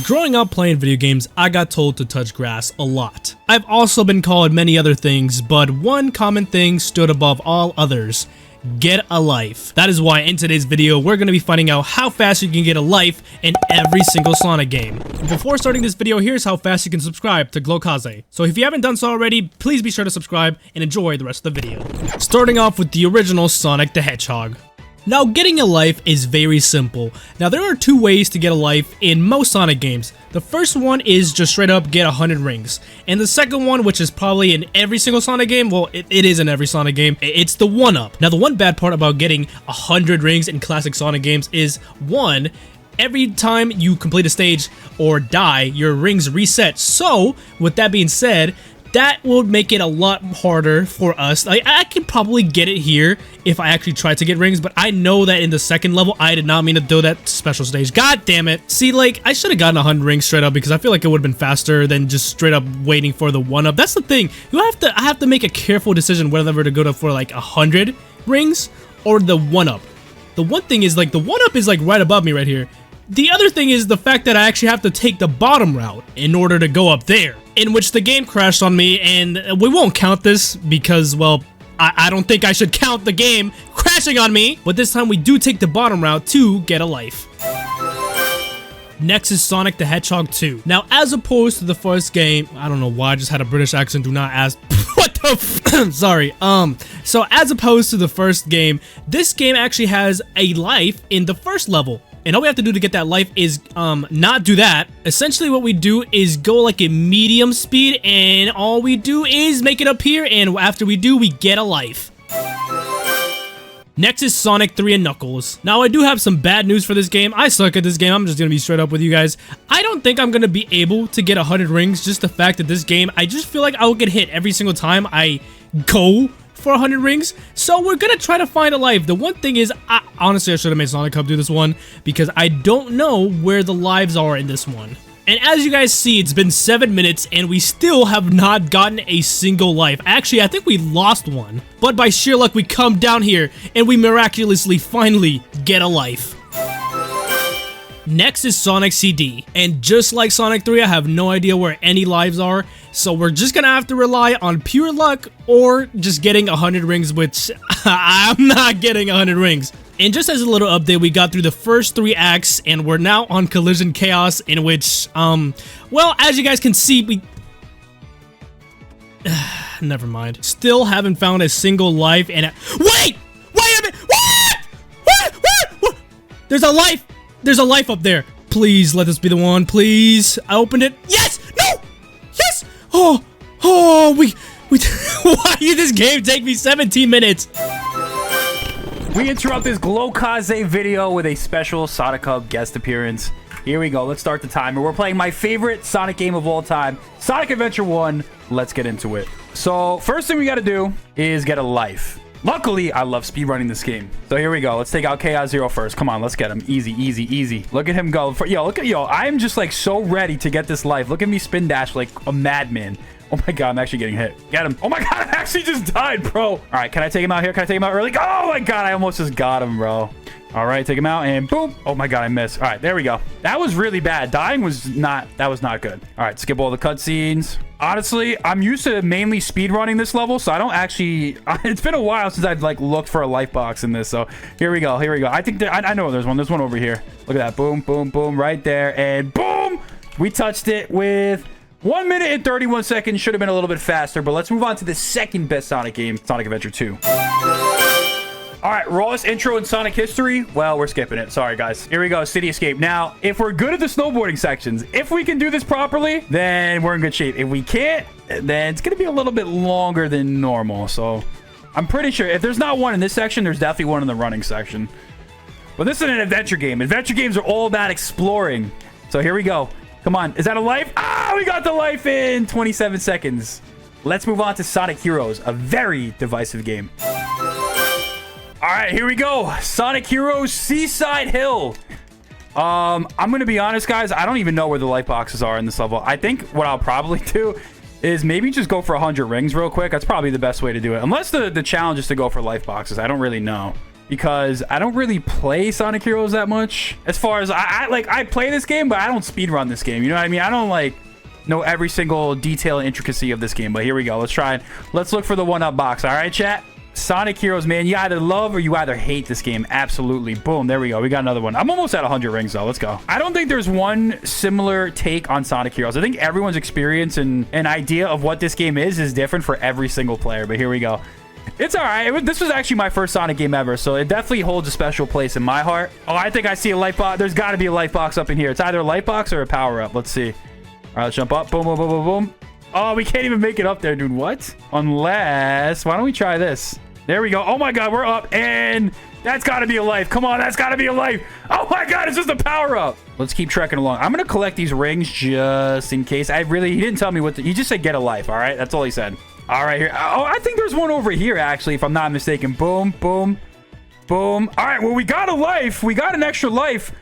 Growing up playing video games, I got told to touch grass a lot. I've also been called many other things, but one common thing stood above all others: get a life. That is why in today's video, we're going to be finding out how fast you can get a life in every single Sonic game. Before starting this video, here's how fast you can subscribe to Glowkaze. So if you haven't done so already, please be sure to subscribe and enjoy the rest of the video. Starting off with the original Sonic the Hedgehog. Now, getting a life is very simple. Now, there are two ways to get a life in most Sonic games. The first one is just straight up get 100 rings. And the second one, which is probably in every single Sonic game, well, it is in every Sonic game, it's the 1-up. Now, the one bad part about getting 100 rings in classic Sonic games is, one, every time you complete a stage or die, your rings reset. So, with that being said, that will make it a lot harder for us. Like, I can probably get it here if I actually try to get rings, but I know that in the second level, I did not mean to do that special stage. God damn it. See, like, I should have gotten 100 rings straight up because I feel like it would have been faster than just straight up waiting for the 1-up. That's the thing. I have to make a careful decision whether to go for like 100 rings or the 1-up. The one thing is, like, the 1-up is like right above me right here. The other thing is the fact that I actually have to take the bottom route in order to go up there, in which the game crashed on me, and we won't count this because, well, I don't think I should count the game crashing on me, but this time we do take the bottom route to get a life. Next is Sonic the Hedgehog 2. Now, as opposed to the first game, I don't know why I just had a British accent, do not ask. What the f- Sorry. So as opposed to the first game, this game actually has a life in the first level. And all we have to do to get that life is not do that. Essentially what we do is go like a medium speed, and all we do is make it up here, and after we do, we get a life. Next is Sonic 3 and Knuckles. Now, I do have some bad news for this game. I suck at this game. I'm just gonna be straight up with you guys. I don't think I'm gonna be able to get 100 rings. Just the fact that this game, I just feel like I will get hit every single time I go for 100 rings. So we're gonna try to find a life. The one thing is, honestly, I should have made Sonic Hub do this one because I don't know where the lives are in this one. And as you guys see, it's been 7 minutes and we still have not gotten a single life. Actually, I think we lost one. But by sheer luck, we come down here and we miraculously finally get a life. Next is Sonic CD. And just like Sonic 3, I have no idea where any lives are. So we're just gonna have to rely on pure luck or just getting 100 rings, which I'm not getting 100 rings. And just as a little update, we got through the first 3 acts and we're now on Collision Chaos, in which, well, as you guys can see, we... Never mind. Still haven't found a single life and... Wait a minute! What? There's a life! There's a life up there. Please, let this be the one, please. I opened it. Yes! No! Yes! Oh, we... Why did this game take me 17 minutes? We interrupt this Glowkaze video with a special Sonic Hub guest appearance. Here we go. Let's start the timer. We're playing my favorite Sonic game of all time, Sonic Adventure 1. Let's get into it. So, first thing we got to do is get a life. Luckily, I love speedrunning this game. So here we go. Let's take out Chaos Zero first. Come on, let's get him. Easy, easy, easy. Look at him go. Yo, I am just like so ready to get this life. Look at me spin dash like a madman. Oh my god, I'm actually getting hit. Get him. Oh my god, I actually just died, bro. All right, can I take him out here? Can I take him out early? Oh my god, I almost just got him, bro. All right, take him out and boom. Oh my god, I missed. All right, there we go. That was really bad. Dying was not, that was not good. All right, skip all the cutscenes. Honestly, I'm used to mainly speedrunning this level, so I don't actually, it's been a while since I've like looked for a life box in this. So here we go. Here we go. I think I know there's one. There's one over here. Look at that. Boom, boom, boom, right there. And boom, we touched it with 1 minute and 31 seconds. Should have been a little bit faster, but let's move on to the second best Sonic game, Sonic Adventure 2. All right, rawest intro in Sonic history. Well, we're skipping it. Sorry, guys. Here we go, City Escape. Now, if we're good at the snowboarding sections, if we can do this properly, then we're in good shape. If we can't, then it's going to be a little bit longer than normal. So I'm pretty sure if there's not one in this section, there's definitely one in the running section. But this is an adventure game. Adventure games are all about exploring. So here we go. Come on. Is that a life? Ah, we got the life in 27 seconds. Let's move on to Sonic Heroes, a very divisive game. All right, here we go. Sonic Heroes Seaside Hill. I'm going to be honest, guys. I don't even know where the life boxes are in this level. I think what I'll probably do is maybe just go for 100 rings real quick. That's probably the best way to do it. Unless the challenge is to go for life boxes. I don't really know. because I don't really play Sonic Heroes that much. As far as I play this game, but I don't speedrun this game. You know what I mean? I don't like know every single detail and intricacy of this game. But here we go. Let's try it. Let's look for the 1-up box. All right, chat. Sonic Heroes, man, you either love or you either hate this game. Absolutely. Boom, there we go. We got another one. I'm almost at 100 rings, though. Let's go. I don't think there's one similar take on Sonic Heroes. I think everyone's experience and an idea of what this game is different for every single player. But here we go. It's all right. This was actually my first Sonic game ever, so it definitely holds a special place in my heart. Oh, I think I see a life box. There's got to be a life box up in here. It's either a life box or a power-up. Let's see. All right, let's jump up. Boom, boom, boom, boom, boom. Oh, we can't even make it up there, dude. What? Unless... Why don't we try this? There we go. Oh, my God. We're up, and that's got to be a life. Come on. That's got to be a life. Oh, my God. It's just a power-up. Let's keep trekking along. I'm going to collect these rings just in case. He didn't tell me what to... He just said get a life, all right? That's all he said. All right, here. Oh, I think there's one over here, actually, if I'm not mistaken. Boom, boom, boom. All right, well, we got a life. We got an extra life.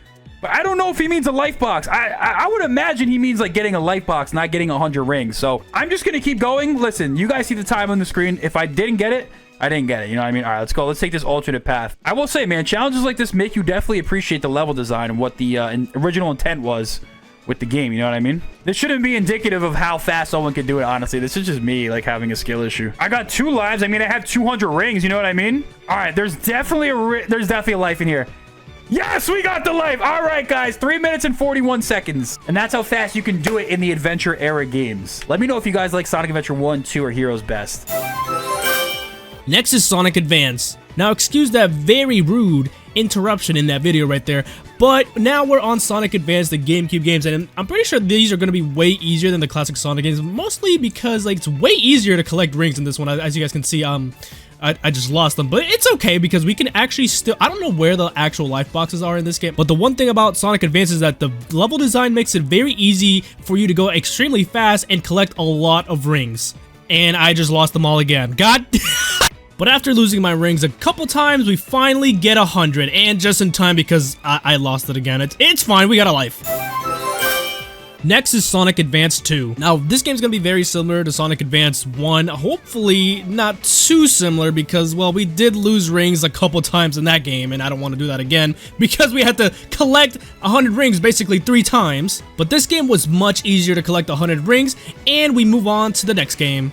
But I don't know if he means a life box. I would imagine he means, like, getting a life box, not getting 100 rings. So I'm just going to keep going. Listen, you guys see the time on the screen. If I didn't get it, I didn't get it. You know what I mean? All right, let's go. Let's take this alternate path. I will say, man, challenges like this make you definitely appreciate the level design and what the original intent was with the game, you know what I mean? This shouldn't be indicative of how fast someone can do it, honestly. This is just me, like, having a skill issue. I got 2 lives. I mean, I have 200 rings, you know what I mean? All right, there's definitely a life in here. Yes, we got the life. All right, guys, 3 minutes and 41 seconds. And that's how fast you can do it in the Adventure era games. Let me know if you guys like Sonic Adventure 1, 2, or Heroes best. Next is Sonic Advance. Now, excuse that very rude interruption in that video right there, but now we're on Sonic Advance, the GameCube games, and I'm pretty sure these are going to be way easier than the classic Sonic games, mostly because, like, it's way easier to collect rings in this one. As you guys can see, I just lost them, but it's okay because we can actually still... I don't know where the actual life boxes are in this game, but the one thing about Sonic Advance is that the level design makes it very easy for you to go extremely fast and collect a lot of rings. And I just lost them all again. God... But after losing my rings a couple times, we finally get 100, and just in time because I lost it again. It's fine, we got a life. Next is Sonic Advance 2. Now, this game's gonna be very similar to Sonic Advance 1. Hopefully not too similar because, well, we did lose rings a couple times in that game, and I don't want to do that again because we had to collect 100 rings basically 3 times. But this game was much easier to collect 100 rings, and we move on to the next game.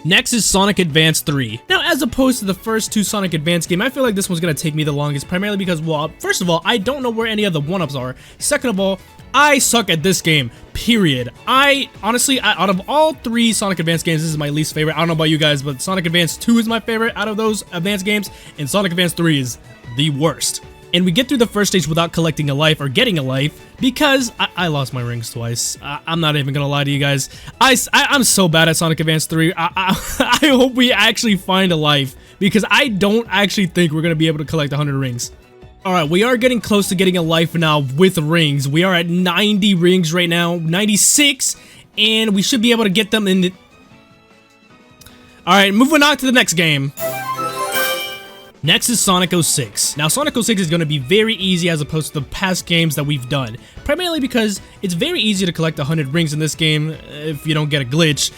Next is Sonic Advance 3. Now, as opposed to the first 2 Sonic Advance games, I feel like this one's gonna take me the longest, primarily because, well, first of all, I don't know where any of the 1-ups are. Second of all, I suck at this game, period. Honestly, out of all 3 Sonic Advance games, this is my least favorite. I don't know about you guys, but Sonic Advance 2 is my favorite out of those Advance games, and Sonic Advance 3 is the worst. And we get through the first stage without collecting a life or getting a life because I lost my rings twice. I'm not even gonna lie to you guys. I'm so bad at Sonic Advance 3. I hope we actually find a life because I don't actually think we're gonna be able to collect 100 rings. Alright, we are getting close to getting a life now with rings. We are at 90 rings right now, 96, and we should be able to get them in the... Alright, moving on to the next game. Next is Sonic 06. Now, Sonic 06 is going to be very easy as opposed to the past games that we've done. Primarily because it's very easy to collect 100 rings in this game if you don't get a glitch.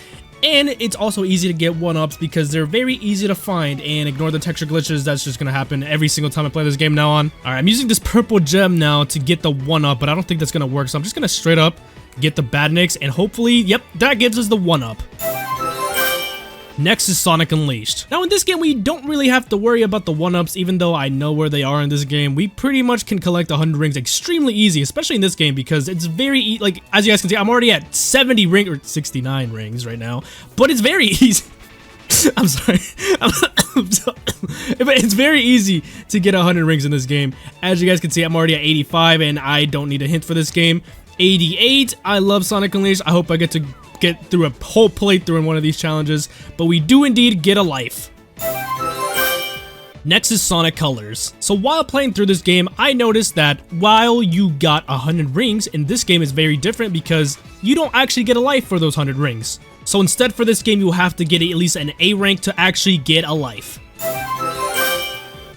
And it's also easy to get 1-ups because they're very easy to find, and ignore the texture glitches. That's just going to happen every single time I play this game now on. Alright, I'm using this purple gem now to get the 1-up, but I don't think that's going to work. So I'm just going to straight up get the badniks, and hopefully, yep, that gives us the 1-up. Next is Sonic Unleashed. Now in this game, we don't really have to worry about the 1-ups, even though I know where they are in this game. We pretty much can collect 100 rings extremely easy, especially in this game, because it's very, like, as you guys can see, I'm already at 70 rings, or 69 rings right now, but it's very easy. I'm sorry. But it's very easy to get 100 rings in this game. As you guys can see, I'm already at 85, and I don't need a hint for this game. 88, I love Sonic Unleashed. I hope I get to get through a whole playthrough in one of these challenges, but we do indeed get a life. Next is Sonic Colors. So while playing through this game, I noticed that while you got 100 rings, in this game is very different because you don't actually get a life for those 100 rings. So instead for this game, you have to get at least an A rank to actually get a life.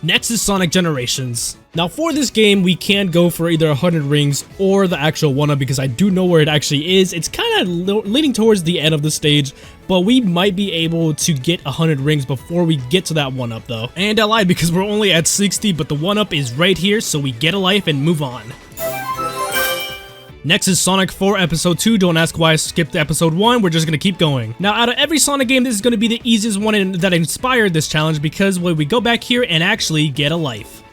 Next is Sonic Generations. Now for this game, we can go for either 100 rings or the actual 1-up because I do know where it actually is. It's kind of leaning towards the end of the stage, but we might be able to get 100 rings before we get to that 1-up though. And I lied because we're only at 60, but the 1-up is right here, so we get a life and move on. Next is Sonic 4 Episode 2. Don't ask why I skipped Episode 1, we're just gonna keep going. Now, out of every Sonic game, this is gonna be the easiest one that inspired this challenge because when we go back here and actually get a life.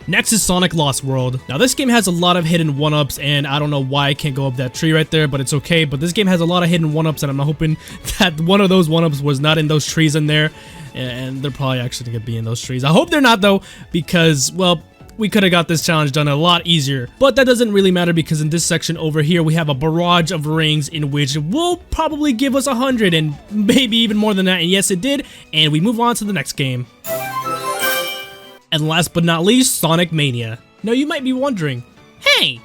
Next is Sonic Lost World. Now, this game has a lot of hidden 1-ups, and I don't know why I can't go up that tree right there, but it's okay. But this game has a lot of hidden 1-ups, and I'm hoping that one of those 1-ups was not in those trees in there, and they're probably actually gonna be in those trees. I hope they're not, though, because, well, we could have got this challenge done a lot easier, but that doesn't really matter because in this section over here we have a barrage of rings in which will probably give us 100 and maybe even more than that, and yes it did, and we move on to the next game. And last but not least, Sonic Mania. Now you might be wondering, hey,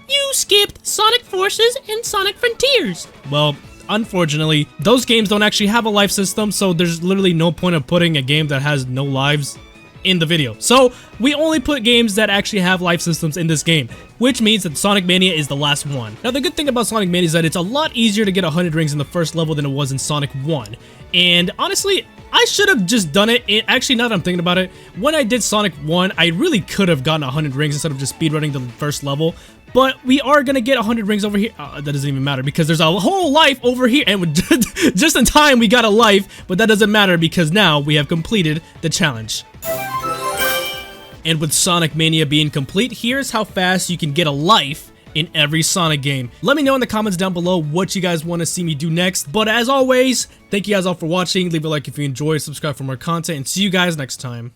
you skipped Sonic Forces and Sonic Frontiers. Well, unfortunately, those games don't actually have a life system, so there's literally no point of putting a game that has no lives in the video. So we only put games that actually have life systems in this game, which means that Sonic Mania is the last one. Now the good thing about Sonic Mania is that it's a lot easier to get 100 rings in the first level than it was in Sonic 1. And honestly, I should have just done it. Actually, now that I'm thinking about it, when I did Sonic 1, I really could have gotten 100 rings instead of just speedrunning the first level. But we are gonna get 100 rings over here. That doesn't even matter because there's a whole life over here, and just in time we got a life, but that doesn't matter because now we have completed the challenge. And with Sonic Mania being complete, here's how fast you can get a life in every Sonic game. Let me know in the comments down below what you guys want to see me do next. But as always, thank you guys all for watching. Leave a like if you enjoyed, subscribe for more content, and see you guys next time.